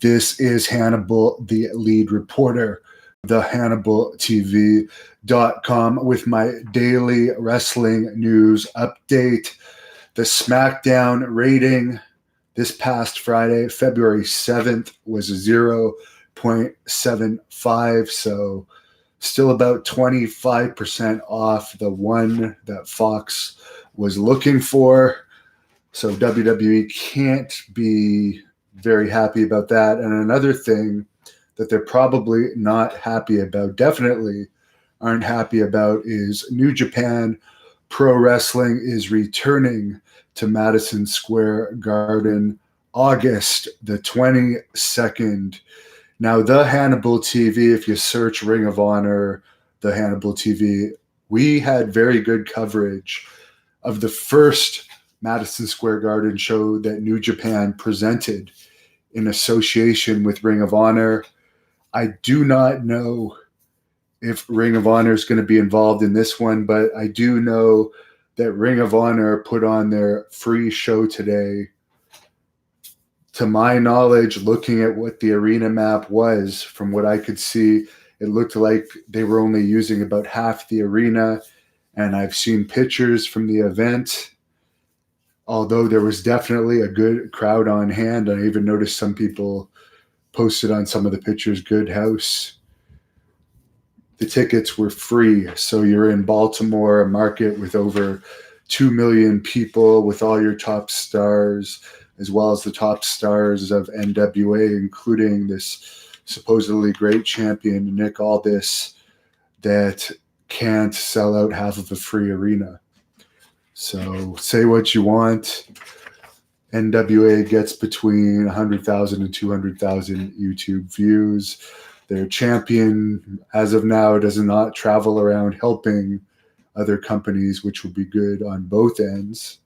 This is Hannibal, the lead reporter, the HannibalTV.com, with my daily wrestling news update. The Smackdown rating this past Friday, February 7th, was 0.75, so still about 25% off the one that Fox was looking for. So WWE can't be very happy about that. And another thing that they're probably not happy about, definitely aren't happy about, is New Japan Pro Wrestling is returning to Madison Square Garden August the 22nd. Now, the Hannibal TV, if you search Ring of Honor, the Hannibal TV, we had very good coverage of the first Madison Square Garden show that New Japan presented in association with Ring of Honor. I do not know if Ring of Honor is going to be involved in this one, but I do know that Ring of Honor put on their free show today. To my knowledge, looking at what the arena map was, from what I could see, it looked like they were only using about half the arena. And I've seen pictures from the event, although there was definitely a good crowd on hand. I even noticed some people posted on some of the pictures, good house. The tickets were free. So you're in Baltimore, a market with over 2 million people, with all your top stars, as well as the top stars of NWA, including this supposedly great champion, Nick Aldis, that can't sell out half of a free arena. So say what you want. NWA gets between 100,000 and 200,000 YouTube views. Their champion, as of now, does not travel around helping other companies, which would be good on both ends.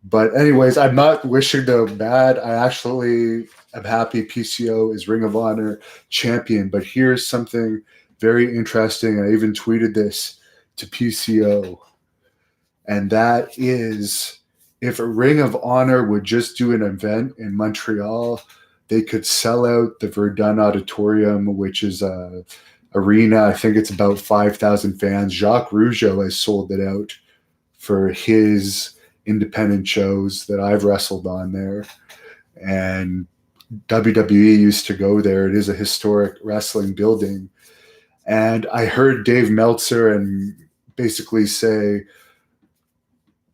But anyways, I'm not wishing them bad. I actually am happy PCO is Ring of Honor champion. But here's something very interesting. I even tweeted this to PCO. And that is, if Ring of Honor would just do an event in Montreal, they could sell out the Verdun Auditorium, which is a arena. I think it's about 5,000 fans. Jacques Rougeau has sold it out for his independent shows that I've wrestled on there. And WWE used to go there. It is a historic wrestling building. And I heard Dave Meltzer and basically say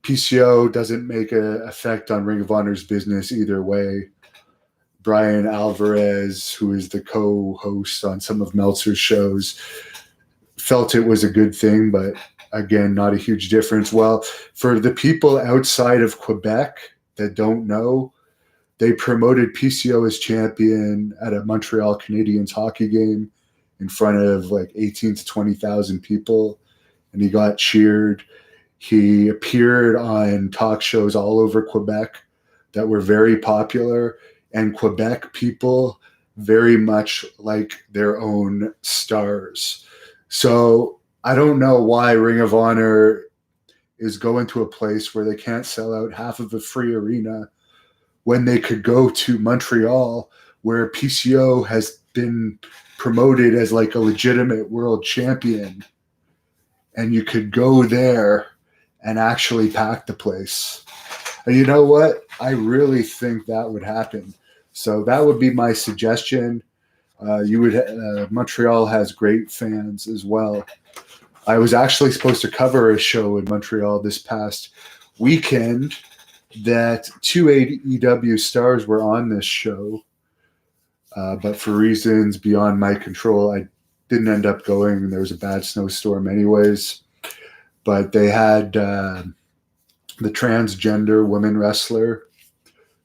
PCO doesn't make an effect on Ring of Honor's business either way. Brian Alvarez, who is the co-host on some of Meltzer's shows, felt it was a good thing, but again, not a huge difference. Well, for the people outside of Quebec that don't know, they promoted PCO as champion at a Montreal Canadiens hockey game in front of like 18 to 20,000 people, and he got cheered. He appeared on talk shows all over Quebec that were very popular, and Quebec people very much like their own stars. So I don't know why Ring of Honor is going to a place where they can't sell out half of a free arena when they could go to Montreal, where PCO has been promoted as like a legitimate world champion, and you could go there and actually pack the place. And you know what? I really think that would happen. So that would be my suggestion. Montreal has great fans as well. I was actually supposed to cover a show in Montreal this past weekend that two AEW stars were on this show. But for reasons beyond my control, I didn't end up going. There was a bad snowstorm anyways. But they had the transgender woman wrestler,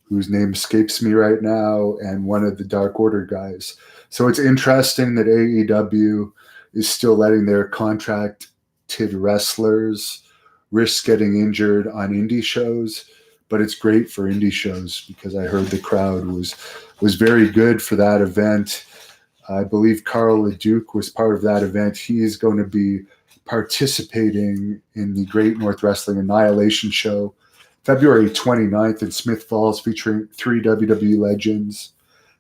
whose name escapes me right now, and one of the Dark Order guys. So it's interesting that AEW is still letting their contracted wrestlers risk getting injured on indie shows. But it's great for indie shows because I heard the crowd was very good for that event. I believe Carl LeDuc was part of that event. He is going to be participating in the Great North Wrestling Annihilation Show February 29th in Smith Falls, featuring 3 WWE legends: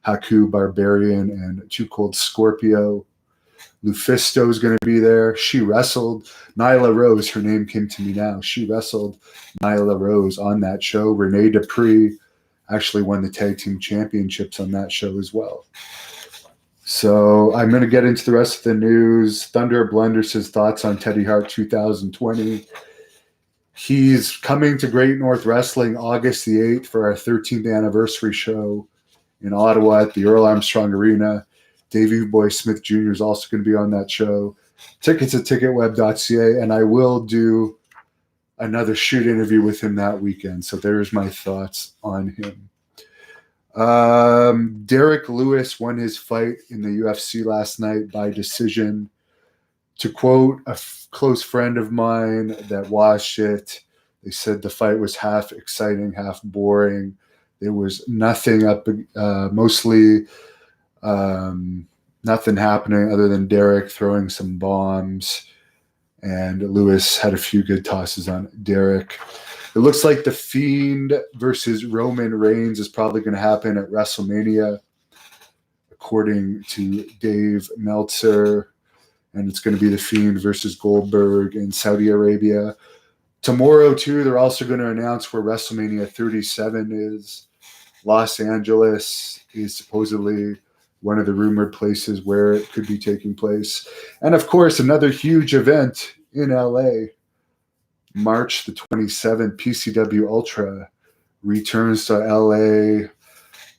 Haku Barbarian and Too Cold Scorpio. Lufisto is going to be there. She wrestled Nyla Rose. Her name came to me now. She wrestled Nyla Rose on that show. Renee Dupree actually won the tag team championships on that show as well. So I'm going to get into the rest of the news. Thunder Blender says thoughts on Teddy Hart 2020. He's coming to Great North Wrestling August the 8th for our 13th anniversary show in Ottawa at the Earl Armstrong Arena. Davey Boy Smith Jr. is also going to be on that show. Tickets at ticketweb.ca, and I will do another shoot interview with him that weekend. So there's my thoughts on him. Derek Lewis won his fight in the UFC last night by decision. To quote a close friend of mine that watched it, they said the fight was half exciting, half boring. There was nothing mostly nothing happening other than Derek throwing some bombs, and Lewis had a few good tosses on Derek. It looks like The Fiend versus Roman Reigns is probably going to happen at WrestleMania, according to Dave Meltzer, and it's going to be The Fiend versus Goldberg in Saudi Arabia. Tomorrow, too, they're also going to announce where WrestleMania 37 is. Los Angeles is supposedly one of the rumored places where it could be taking place. And, of course, another huge event in LA, March the 27th, PCW Ultra returns to LA.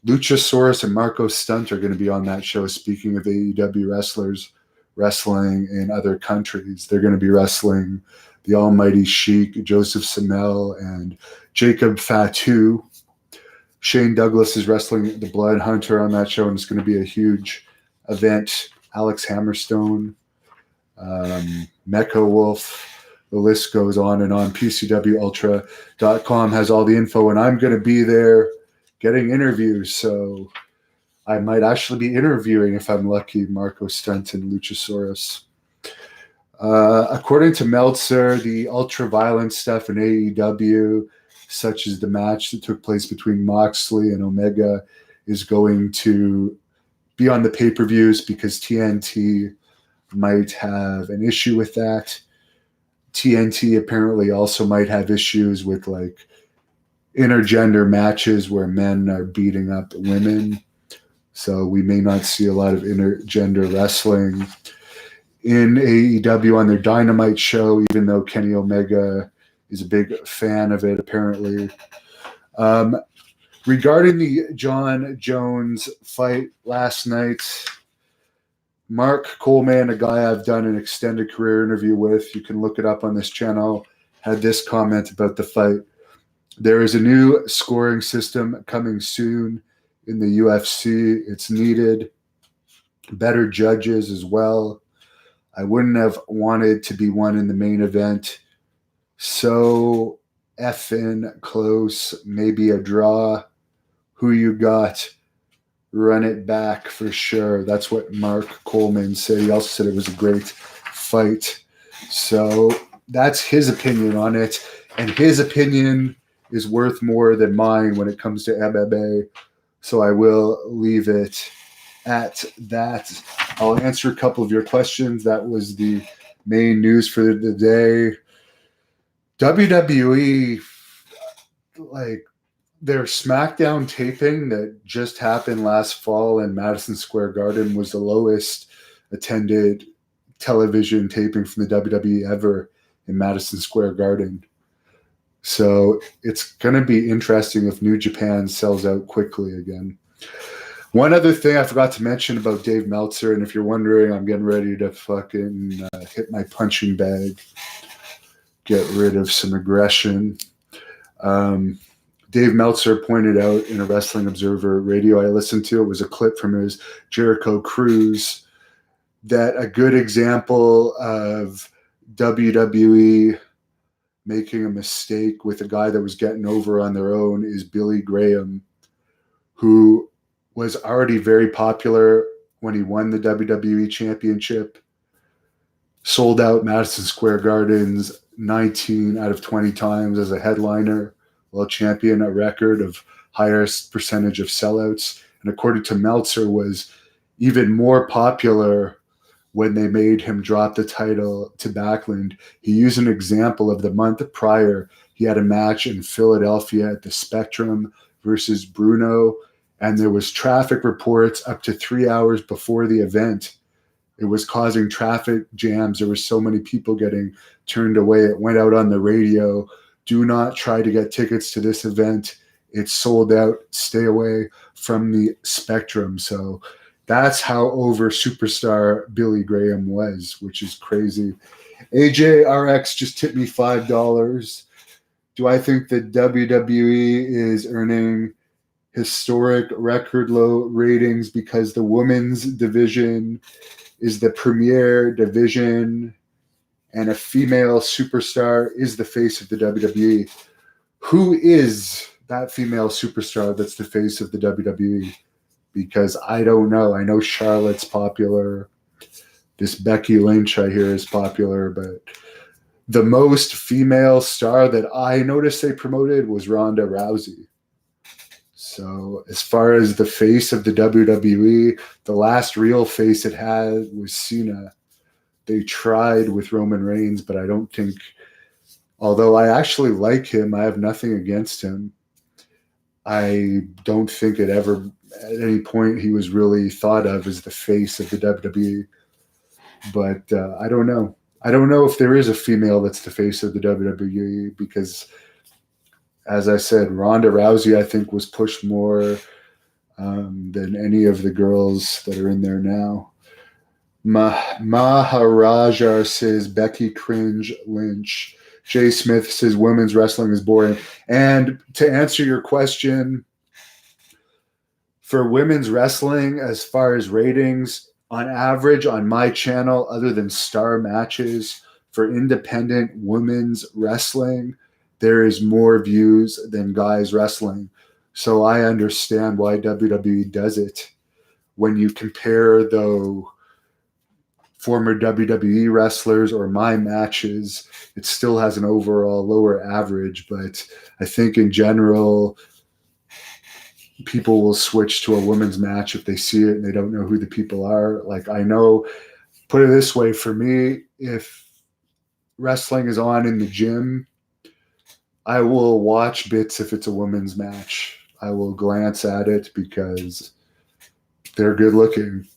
Luchasaurus and Marco Stunt are going to be on that show. Speaking of AEW wrestlers wrestling in other countries, they're going to be wrestling the Almighty Sheik, Joseph Samel, and Jacob Fatu. Shane Douglas is wrestling the Blood Hunter on that show, and it's going to be a huge event. Alex Hammerstone, Mecha Wolf, the list goes on and on. PCWUltra.com has all the info, and I'm going to be there getting interviews. So I might actually be interviewing, if I'm lucky, Marco Stunt and Luchasaurus. According to Meltzer, the ultra-violent stuff in AEW, such as the match that took place between Moxley and Omega, is going to be on the pay-per-views because TNT might have an issue with that. TNT apparently also might have issues with like intergender matches where men are beating up women. So we may not see a lot of intergender wrestling in AEW on their Dynamite show, even though Kenny Omega is a big fan of it, apparently. Regarding the John Jones fight last night, Mark Coleman, a guy I've done an extended career interview with, you can look it up on this channel, had this comment about the fight. There is a new scoring system coming soon in the UFC. It's needed. Better judges as well. I wouldn't have wanted to be one in the main event. So effing close, maybe a draw. Who you got? Run it back for sure. That's what Mark Coleman said. He also said it was a great fight. So that's his opinion on it. And his opinion is worth more than mine when it comes to MMA. So I will leave it at that. I'll answer a couple of your questions. That was the main news for the day. WWE, like, their Smackdown taping that just happened last fall in Madison Square Garden was the lowest attended television taping from the WWE ever in Madison Square Garden. So it's going to be interesting if New Japan sells out quickly again. One other thing I forgot to mention about Dave Meltzer, and if you're wondering, I'm getting ready to fucking hit my punching bag, get rid of some aggression. Dave Meltzer pointed out in a Wrestling Observer radio I listened to, it was a clip from his Jericho Cruise, that a good example of WWE making a mistake with a guy that was getting over on their own is Billy Graham, who was already very popular when he won the WWE Championship, sold out Madison Square Gardens 19 out of 20 times as a headliner, world champion, a record of highest percentage of sellouts and according to Meltzer, was even more popular when they made him drop the title to Backlund. He used an example of the month prior. He had a match in Philadelphia at the Spectrum versus Bruno, and there was traffic reports up to 3 hours before the event. It was causing traffic jams. There were so many people getting turned away. It went out on the radio. Do not try to get tickets to this event. It's sold out. Stay away from the Spectrum. So that's how over superstar Billy Graham was, which is crazy. AJRX just tipped me $5. Do I think that WWE is earning historic record low ratings because the women's division is the premier division and a female superstar is the face of the WWE? Who is that female superstar that's the face of the WWE? Because I don't know. I know Charlotte's popular. This Becky Lynch I hear is popular, but the most female star that I noticed they promoted was Ronda Rousey. So as far as the face of the WWE, the last real face it had was Cena. They tried with Roman Reigns, but I don't think, although I actually like him, I have nothing against him. I don't think it ever, at any point, he was really thought of as the face of the WWE. But I don't know. I don't know if there is a female that's the face of the WWE because, as I said, Ronda Rousey, I think, was pushed more than any of the girls that are in there now. Maharaja says Becky cringe Lynch. Jay Smith says women's wrestling is boring. And to answer your question, for women's wrestling, as far as ratings, on average on my channel, other than star matches, for independent women's wrestling, there is more views than guys wrestling. So I understand why WWE does it. When you compare, though, former WWE wrestlers or my matches, it still has an overall lower average. But I think in general, people will switch to a women's match if they see it and they don't know who the people are. Like, I know, put it this way, for me, if wrestling is on in the gym, I will watch bits if it's a women's match. I will glance at it because they're good looking.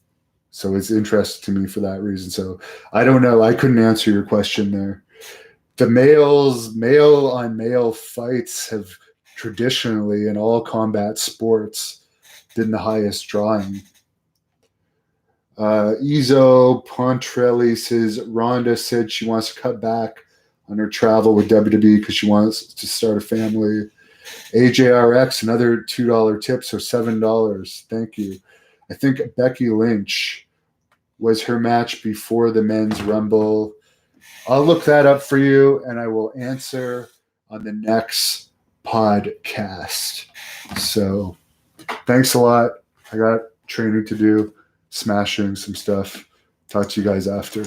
So it's interesting to me for that reason. So I don't know. I couldn't answer your question there. The male on male fights have traditionally in all combat sports been the highest drawing. Izo Pontrelli says Ronda said she wants to cut back on her travel with WWE because she wants to start a family. AJRX, another $2 tip, so $7. Thank you. I think Becky Lynch was her match before the men's Rumble. I'll look that up for you, and I will answer on the next podcast. So thanks a lot. I got training to do, smashing some stuff. Talk to you guys after.